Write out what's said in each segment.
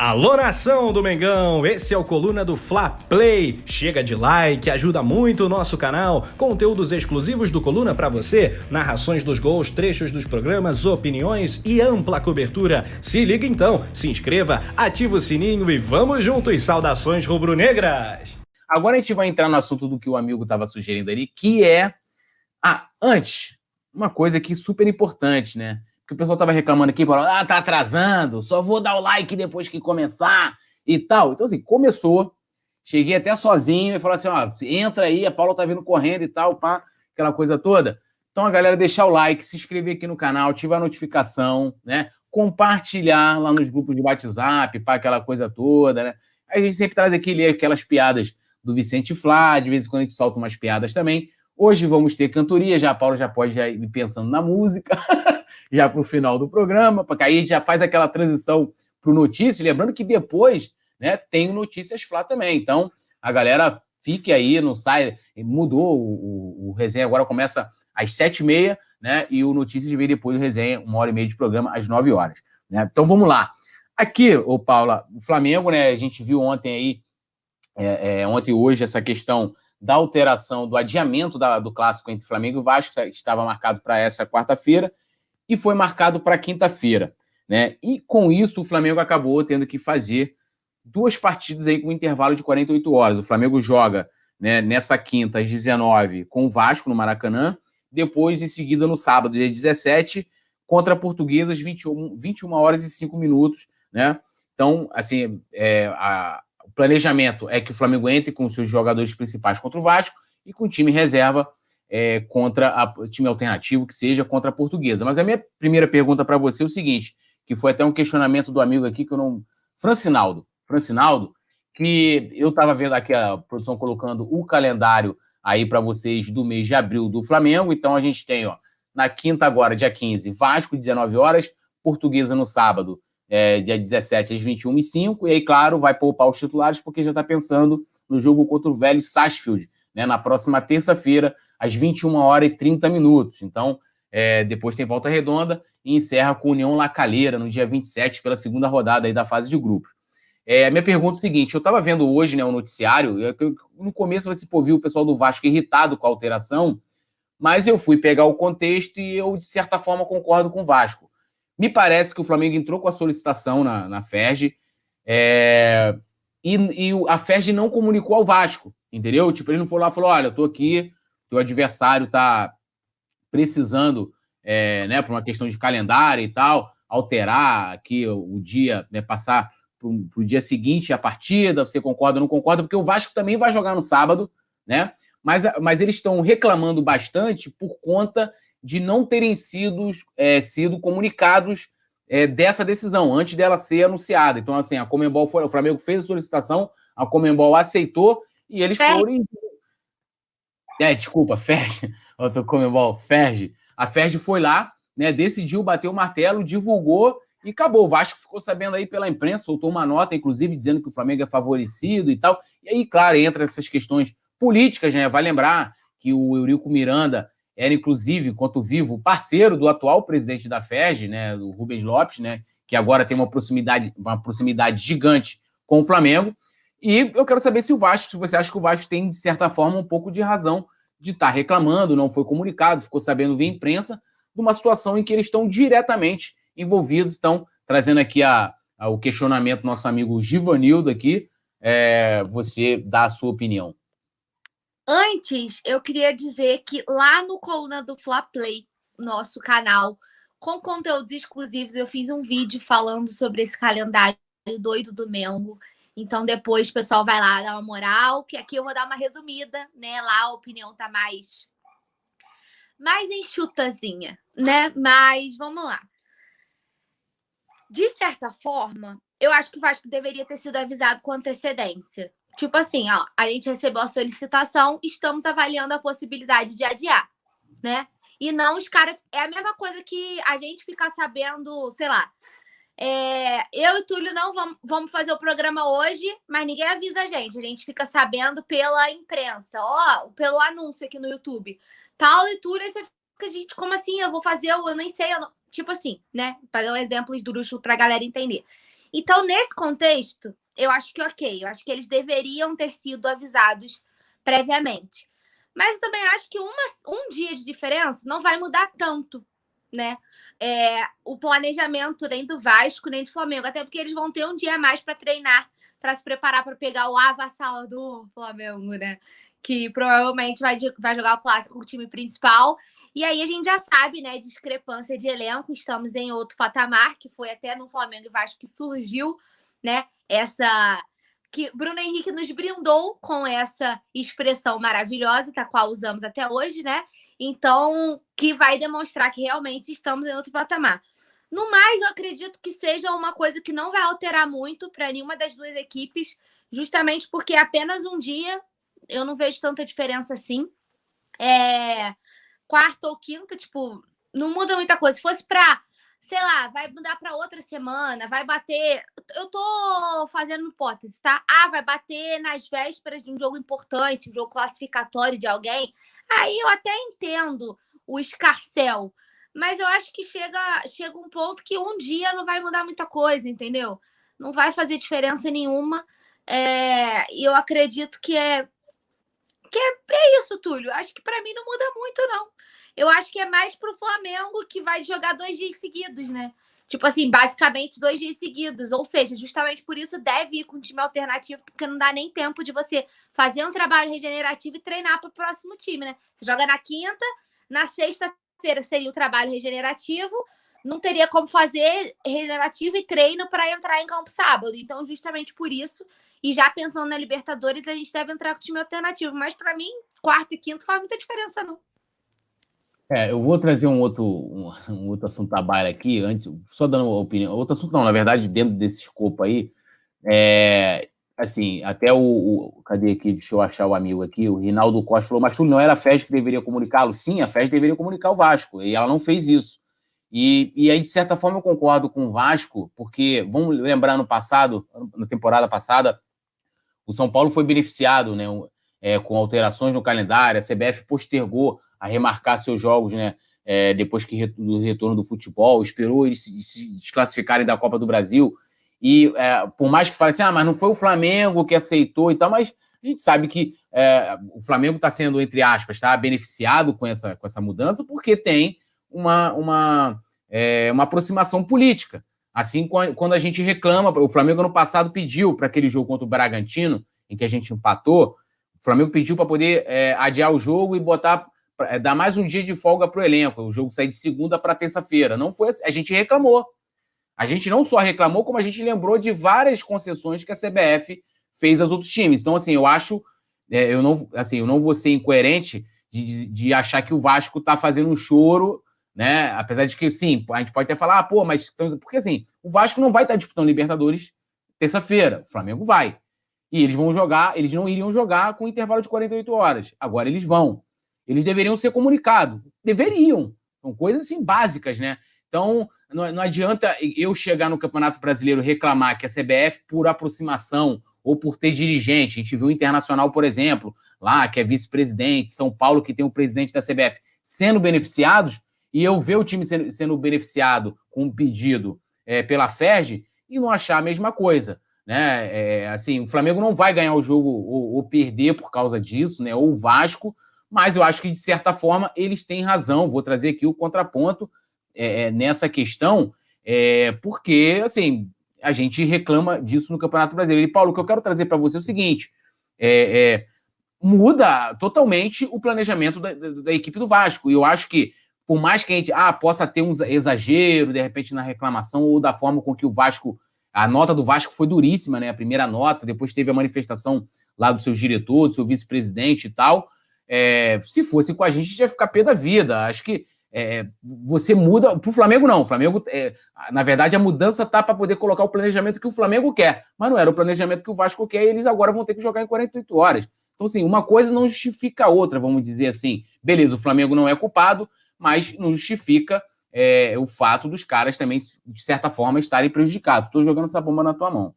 Alô, nação do Mengão, esse é o Coluna do Fla Play. Chega de like, ajuda muito o nosso canal. Conteúdos exclusivos do Coluna pra você, narrações dos gols, trechos dos programas, opiniões e ampla cobertura. Se liga então, se inscreva, ativa o sininho e vamos juntos. Saudações rubro-negras. Agora a gente vai entrar no assunto do que o amigo estava sugerindo ali, que é... antes, uma coisa aqui super importante, né? Que o pessoal tava reclamando aqui, falando, tá atrasando, só vou dar o like depois que começar e tal. Então, assim, começou, cheguei até sozinho e falei assim, entra aí, a Paula tá vindo correndo e tal, pá, aquela coisa toda. Então, a galera deixar o like, se inscrever aqui no canal, ativar a notificação, né? Compartilhar lá nos grupos de WhatsApp, pá, aquela coisa toda, né? Aí a gente sempre traz aqui, lê aquelas piadas do Vicente Flá, de vez em quando a gente solta umas piadas também. Hoje vamos ter cantoria, já a Paula já pode ir pensando na música, já para o final do programa, porque aí a gente já faz aquela transição para o Notícias, lembrando que depois, né, tem o Notícias Fla também. Então, a galera fique aí, não sai, mudou, o resenha agora começa às 7h30, né, e o Notícias vem depois do resenha, 1h30 de programa, às 9 horas. Né? Então, vamos lá. Aqui, Paula, o Flamengo, né, a gente viu ontem aí, ontem e hoje, essa questão da alteração, do adiamento do clássico entre Flamengo e Vasco, que estava marcado para essa quarta-feira, e foi marcado para quinta-feira, né? E com isso o Flamengo acabou tendo que fazer 2 partidas aí com intervalo de 48 horas. O Flamengo joga, né, nessa quinta às 19 com o Vasco no Maracanã, depois em seguida no sábado, dia 17, contra a Portuguesa às 21 horas e 5 minutos, né? Então, assim, o planejamento é que o Flamengo entre com seus jogadores principais contra o Vasco e com o time reserva contra o time alternativo, que seja contra a Portuguesa. Mas a minha primeira pergunta para você é o seguinte, que foi até um questionamento do amigo aqui, que eu não... Francinaldo, que eu estava vendo aqui a produção colocando o calendário aí para vocês do mês de abril do Flamengo. Então a gente tem, na quinta agora, dia 15, Vasco, 19 horas, Portuguesa no sábado, dia 17 às 21h05, e aí, claro, vai poupar os titulares porque já está pensando no jogo contra o Vélez Sarsfield, né, na próxima terça-feira, às 21h30. Então, depois tem volta redonda e encerra com União La Calera, no dia 27, pela segunda rodada aí da fase de grupos. A minha pergunta é o seguinte, eu estava vendo hoje, né, o noticiário, no começo eu falei assim, viu o pessoal do Vasco irritado com a alteração, mas eu fui pegar o contexto e eu, de certa forma, concordo com o Vasco. Me parece que o Flamengo entrou com a solicitação na FERJ, e a FERJ não comunicou ao Vasco, entendeu? Tipo, ele não foi lá e falou, olha, eu tô aqui, teu adversário está precisando, né, por uma questão de calendário e tal, alterar aqui o dia, né, passar para o dia seguinte a partida, você concorda ou não concorda? Porque o Vasco também vai jogar no sábado, né? Mas eles estão reclamando bastante por conta de não terem sido comunicados dessa decisão, antes dela ser anunciada. Então, assim, o Flamengo fez a solicitação, a Conmebol aceitou e eles foram... desculpa, FERJ, eu tô Conmebol, FERJ. A FERJ foi lá, né, decidiu bater o martelo, divulgou e acabou. O Vasco ficou sabendo aí pela imprensa, soltou uma nota, inclusive, dizendo que o Flamengo é favorecido e tal. E aí, claro, entra essas questões políticas, né? Vai lembrar que o Eurico Miranda era, inclusive, enquanto vivo, parceiro do atual presidente da FERJ, né, do Rubens Lopes, né, que agora tem uma proximidade gigante com o Flamengo. E eu quero saber se você acha que o Vasco tem, de certa forma, um pouco de razão de estar reclamando, não foi comunicado, ficou sabendo via imprensa, de uma situação em que eles estão diretamente envolvidos. Estão trazendo aqui o questionamento do nosso amigo Givanildo aqui. Você dá a sua opinião. Antes, eu queria dizer que lá no Coluna do Fla Play, nosso canal, com conteúdos exclusivos, eu fiz um vídeo falando sobre esse calendário doido do Mengo. Então, depois o pessoal vai lá dar uma moral, que aqui eu vou dar uma resumida, né? Lá a opinião tá mais enxutazinha, né? Mas vamos lá. De certa forma, eu acho que o Vasco deveria ter sido avisado com antecedência. Tipo assim, a gente recebeu a solicitação, estamos avaliando a possibilidade de adiar, né? E não os caras... É a mesma coisa que a gente ficar sabendo, sei lá, eu e Túlio não vamos fazer o programa hoje, mas ninguém avisa a gente fica sabendo pela imprensa, pelo anúncio aqui no YouTube. Paulo e Túlio, aí você fica, gente, como assim? Eu vou fazer, eu nem sei, tipo assim, né? Para dar um exemplo esdrúxulo para a galera entender. Então, nesse contexto, eu acho que ok. Eu acho que eles deveriam ter sido avisados previamente. Mas eu também acho que um dia de diferença não vai mudar tanto, né? O planejamento nem do Vasco, nem do Flamengo. Até porque eles vão ter um dia a mais para treinar, para se preparar para pegar o avassalador Flamengo, né? Que provavelmente vai jogar o clássico com o time principal. E aí a gente já sabe, né? Discrepância de elenco. Estamos em outro patamar, que foi até no Flamengo e Vasco que surgiu, né? Que Bruno Henrique nos brindou com essa expressão maravilhosa, da qual usamos até hoje, né? Então, que vai demonstrar que realmente estamos em outro patamar. No mais, eu acredito que seja uma coisa que não vai alterar muito para nenhuma das duas equipes, justamente porque apenas um dia eu não vejo tanta diferença assim. Quarta ou quinta, tipo, não muda muita coisa. Se fosse para, sei lá, vai mudar para outra semana, vai bater. Eu tô fazendo hipótese, tá? Vai bater nas vésperas de um jogo importante, um jogo classificatório de alguém. Aí eu até entendo o escarcéu, mas eu acho que chega um ponto que um dia não vai mudar muita coisa, entendeu? Não vai fazer diferença nenhuma. E eu acredito que é isso, Túlio. Acho que para mim não muda muito, não. Eu acho que é mais pro Flamengo, que vai jogar 2 dias seguidos, né? Tipo assim, basicamente 2 dias seguidos. Ou seja, justamente por isso deve ir com um time alternativo, porque não dá nem tempo de você fazer um trabalho regenerativo e treinar para o próximo time, né? Você joga na quinta, na sexta-feira seria o trabalho regenerativo, não teria como fazer regenerativo e treino para entrar em campo sábado. Então, justamente por isso, e já pensando na Libertadores, a gente deve entrar com o time alternativo. Mas para mim, quarto e quinto faz muita diferença, não. Eu vou trazer um outro assunto da baila aqui, antes, só dando uma opinião. Outro assunto não, na verdade, dentro desse escopo aí, assim, até cadê aqui, deixa eu achar o amigo aqui, o Rinaldo Costa falou, mas Túlio, não era a FES que deveria comunicá-lo? Sim, a FES deveria comunicar o Vasco, e ela não fez isso. E aí, de certa forma, eu concordo com o Vasco, porque, vamos lembrar, na temporada passada, o São Paulo foi beneficiado, né, com alterações no calendário, a CBF postergou a remarcar seus jogos, né, depois do retorno do futebol, esperou eles se desclassificarem da Copa do Brasil, e por mais que fale assim, mas não foi o Flamengo que aceitou e tal, mas a gente sabe que o Flamengo está sendo, entre aspas, beneficiado com essa mudança, porque tem uma aproximação política. Assim, quando a gente reclama, o Flamengo ano passado pediu para aquele jogo contra o Bragantino, em que a gente empatou, o Flamengo pediu para poder adiar o jogo e dar mais um dia de folga para o elenco, o jogo sair de segunda para terça-feira. Não foi assim. A gente reclamou. A gente não só reclamou, como a gente lembrou de várias concessões que a CBF fez aos outros times. Então, assim, eu acho... eu não vou ser incoerente de achar que o Vasco está fazendo um choro, né? Apesar de que, sim, a gente pode até falar, mas... Porque, assim, o Vasco não vai estar disputando Libertadores terça-feira. O Flamengo vai. E eles não iriam jogar com intervalo de 48 horas. Agora eles vão. Eles deveriam ser comunicados. Deveriam. São coisas, assim, básicas, né? Então, não adianta eu chegar no Campeonato Brasileiro e reclamar que a CBF, por aproximação ou por ter dirigente, a gente viu o Internacional, por exemplo, lá, que é vice-presidente, São Paulo, que tem o presidente da CBF, sendo beneficiados, e eu ver o time sendo beneficiado com um pedido pela FERJ e não achar a mesma coisa, né? Assim, o Flamengo não vai ganhar o jogo ou perder por causa disso, né? Ou o Vasco, mas eu acho que, de certa forma, eles têm razão. Vou trazer aqui o contraponto nessa questão, porque, assim, a gente reclama disso no Campeonato Brasileiro. E, Paulo, o que eu quero trazer para você é o seguinte, muda totalmente o planejamento da equipe do Vasco. E eu acho que, por mais que a gente possa ter um exagero, de repente, na reclamação, ou da forma com que o Vasco... A nota do Vasco foi duríssima, né? A primeira nota, depois teve a manifestação lá do seu diretor, do seu vice-presidente e tal. Se fosse com a gente ia ficar pé da vida. Acho que você muda... Pro Flamengo, não. O Flamengo, na verdade, a mudança tá para poder colocar o planejamento que o Flamengo quer. Mas não era o planejamento que o Vasco quer e eles agora vão ter que jogar em 48 horas. Então, assim, uma coisa não justifica a outra, vamos dizer assim. Beleza, o Flamengo não é culpado, mas não justifica o fato dos caras também, de certa forma, estarem prejudicados. Estou jogando essa bomba na tua mão.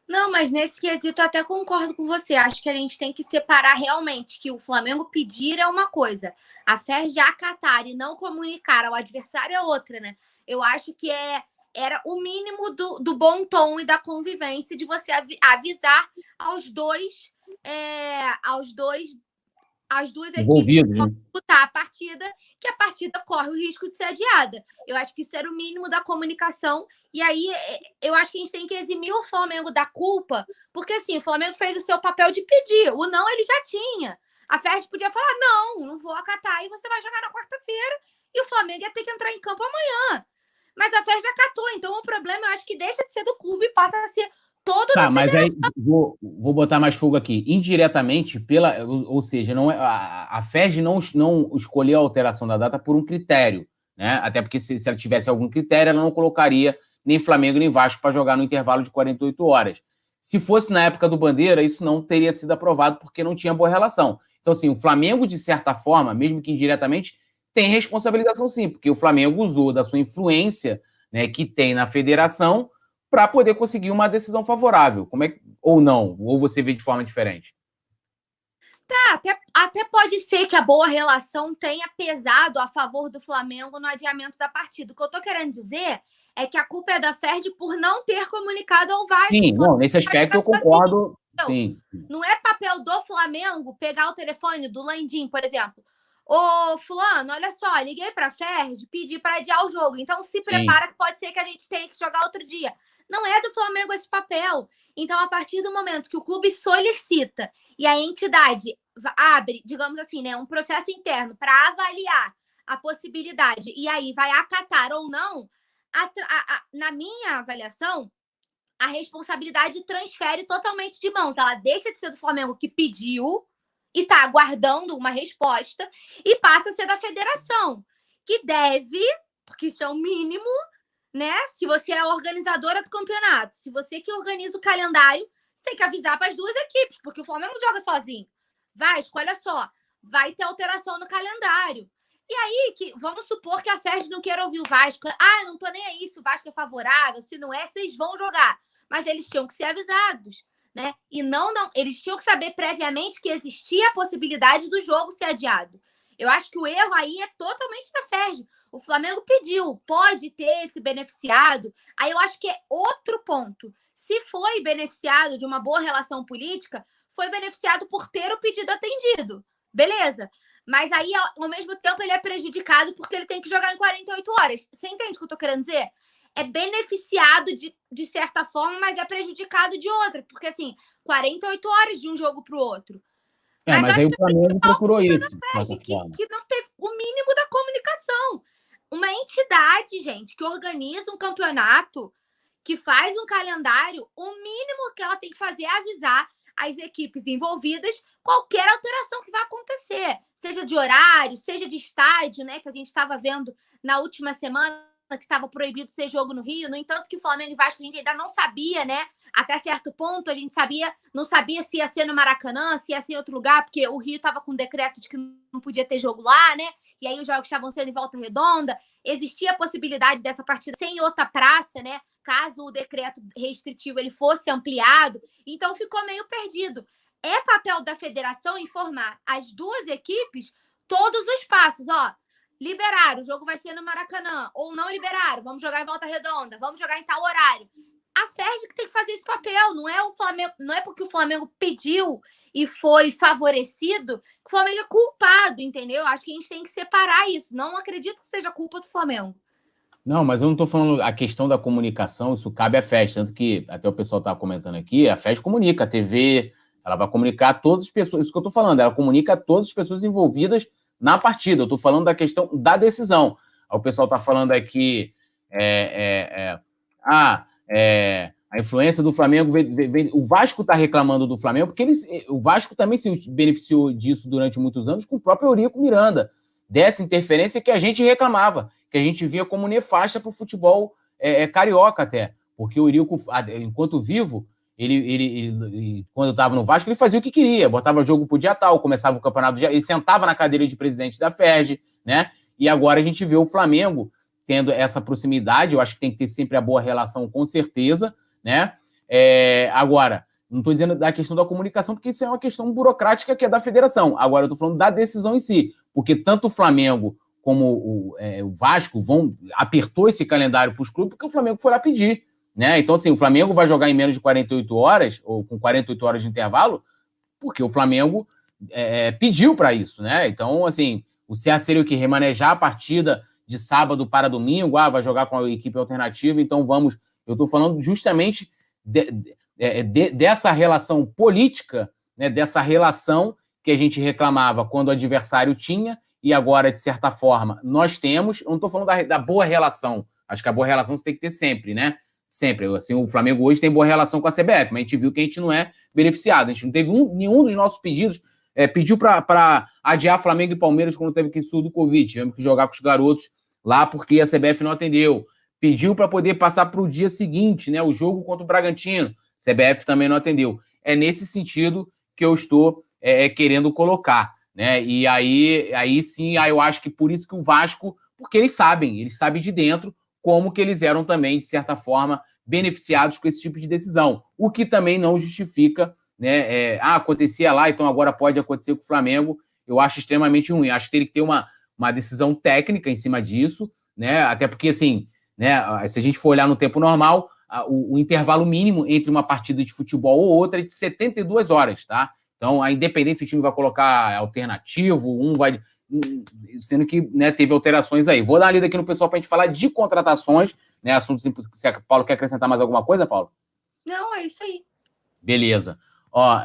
Não, mas nesse quesito eu até concordo com você. Acho que a gente tem que separar realmente que o Flamengo pedir é uma coisa, a FERJ acatar e não comunicar ao adversário é outra, né? Eu acho que era o mínimo do bom tom e da convivência de você avisar as duas equipes que vão disputar a partida, que a partida corre o risco de ser adiada. Eu acho que isso era o mínimo da comunicação. E aí, eu acho que a gente tem que eximir o Flamengo da culpa, porque assim, o Flamengo fez o seu papel de pedir. O não ele já tinha. A FERJ podia falar, não vou acatar, e você vai jogar na quarta-feira, e o Flamengo ia ter que entrar em campo amanhã. Mas a FERJ acatou. Então, o problema, eu acho que deixa de ser do clube e passa a ser todo da mas aí vou botar mais fogo aqui. Indiretamente, ou seja, não é, a FERJ não escolheu a alteração da data por um critério, né? Até porque se ela tivesse algum critério, ela não colocaria nem Flamengo nem Vasco para jogar no intervalo de 48 horas. Se fosse na época do Bandeira, isso não teria sido aprovado porque não tinha boa relação. Então, assim, o Flamengo, de certa forma, mesmo que indiretamente, tem responsabilização sim, porque o Flamengo usou da sua influência, né, que tem na federação para poder conseguir uma decisão favorável. Ou não? Ou você vê de forma diferente? Tá, até pode ser que a boa relação tenha pesado a favor do Flamengo no adiamento da partida. O que eu tô querendo dizer é que a culpa é da FERJ por não ter comunicado ao Vasco. Sim, não, nesse aspecto eu concordo. Então, sim. Não é papel do Flamengo pegar o telefone do Landim, por exemplo. Ô, fulano, olha só, liguei pra FERJ, pedi para adiar o jogo. Então se prepara que pode ser que a gente tenha que jogar outro dia. Não é do Flamengo esse papel. Então, a partir do momento que o clube solicita e a entidade abre, digamos assim, né, um processo interno para avaliar a possibilidade e aí vai acatar ou não, na minha avaliação, a responsabilidade transfere totalmente de mãos. Ela deixa de ser do Flamengo que pediu e está aguardando uma resposta e passa a ser da federação, que deve, porque isso é o mínimo, né? Se você é a organizadora do campeonato, se você que organiza o calendário, você tem que avisar para as duas equipes, porque o Flamengo joga sozinho. Vasco, olha só, vai ter alteração no calendário. E aí, vamos supor que a FERJ não queira ouvir o Vasco. Eu não tô nem aí se o Vasco é favorável, se não é, vocês vão jogar. Mas eles tinham que ser avisados, né? E não, eles tinham que saber previamente que existia a possibilidade do jogo ser adiado. Eu acho que o erro aí é totalmente da FERJ. O Flamengo pediu, pode ter se beneficiado. Aí eu acho que é outro ponto. Se foi beneficiado de uma boa relação política, foi beneficiado por ter o pedido atendido. Beleza. Mas aí, ao mesmo tempo, ele é prejudicado porque ele tem que jogar em 48 horas. Você entende o que eu tô querendo dizer? É beneficiado de certa forma, mas é prejudicado de outra. Porque, assim, 48 horas de um jogo pro outro. Mas aí o Flamengo procurou isso. Que não teve o mínimo da comunicação. Uma entidade, gente, que organiza um campeonato, que faz um calendário, o mínimo que ela tem que fazer é avisar as equipes envolvidas qualquer alteração que vai acontecer, seja de horário, seja de estádio, né? Que a gente estava vendo na última semana que estava proibido ter jogo no Rio. No entanto, que Flamengo e Vasco a gente ainda não sabia, né? Até certo ponto, a gente não sabia se ia ser no Maracanã, se ia ser em outro lugar, porque o Rio estava com um decreto de que não podia ter jogo lá, né? E aí os jogos estavam sendo em Volta Redonda. Existia a possibilidade dessa partida ser em outra praça, né? Caso o decreto restritivo ele fosse ampliado. Então ficou meio perdido. É papel da federação informar as duas equipes todos os passos. Liberaram, o jogo vai ser no Maracanã. Ou não liberaram, vamos jogar em Volta Redonda, vamos jogar em tal horário. A FERJ que tem que fazer esse papel, não é o Flamengo, não é porque o Flamengo pediu e foi favorecido que o Flamengo é culpado, entendeu? Acho que a gente tem que separar isso. Não acredito que seja culpa do Flamengo. Não, mas eu não estou falando a questão da comunicação, isso cabe à FERJ, tanto que até o pessoal estava comentando aqui, a FERJ comunica, a TV, ela vai comunicar a todas as pessoas, isso que eu estou falando, ela comunica a todas as pessoas envolvidas na partida, eu estou falando da questão da decisão. O pessoal está falando aqui, a influência do Flamengo, o Vasco está reclamando do Flamengo, porque o Vasco também se beneficiou disso durante muitos anos com o próprio Eurico Miranda, dessa interferência que a gente reclamava, que a gente via como nefasta para o futebol carioca até, porque o Eurico, enquanto vivo, ele quando estava no Vasco, ele fazia o que queria, botava jogo pro dia tal, começava o campeonato, ele sentava na cadeira de presidente da FERJ, né? E agora a gente vê o Flamengo tendo essa proximidade, eu acho que tem que ter sempre a boa relação, com certeza, né? Agora, não estou dizendo da questão da comunicação, porque isso é uma questão burocrática que é da federação. Agora, eu estou falando da decisão em si, porque tanto o Flamengo como o Vasco apertou esse calendário para os clubes, porque o Flamengo foi lá pedir, né? Então, assim, o Flamengo vai jogar em menos de 48 horas, ou com 48 horas de intervalo, porque o Flamengo pediu para isso, né? Então, assim, o certo seria o quê? Remanejar a partida de sábado para domingo, vai jogar com a equipe alternativa, então vamos... Eu estou falando justamente dessa relação política, né? Dessa relação que a gente reclamava quando o adversário tinha, e agora, de certa forma, nós temos. Eu não estou falando da boa relação. Acho que a boa relação você tem que ter sempre, né? Sempre. Assim, o Flamengo hoje tem boa relação com a CBF, mas a gente viu que a gente não é beneficiado. A gente não teve nenhum dos nossos pedidos. Pediu para adiar Flamengo e Palmeiras quando teve aquele surto do Covid. Tivemos que jogar com os garotos lá porque a CBF não atendeu. Pediu para poder passar para o dia seguinte, né? O jogo contra o Bragantino. A CBF também não atendeu. É nesse sentido que eu estou querendo colocar, né? E aí sim, eu acho que por isso que o Vasco, porque eles sabem de dentro como que eles eram também, de certa forma, beneficiados com esse tipo de decisão. O que também não justifica, né? Acontecia lá, então agora pode acontecer com o Flamengo. Eu acho extremamente ruim. Acho que teria que ter uma decisão técnica em cima disso, né? Até porque, assim, né? Se a gente for olhar no tempo normal, o intervalo mínimo entre uma partida de futebol ou outra é de 72 horas, tá? Então, a independência, o time vai colocar alternativo, sendo que, né, teve alterações aí. Vou dar uma lida aqui no pessoal para a gente falar de contratações, né? Assuntos simples. Se a Paulo quer acrescentar mais alguma coisa, Paulo? Não, é isso aí. Beleza. Ó,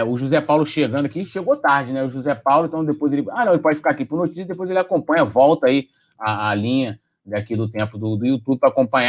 o José Paulo chegando aqui, chegou tarde, né? O José Paulo, então depois ele... não, ele pode ficar aqui por notícia, depois ele acompanha, volta aí a linha daqui do tempo do YouTube para acompanhar.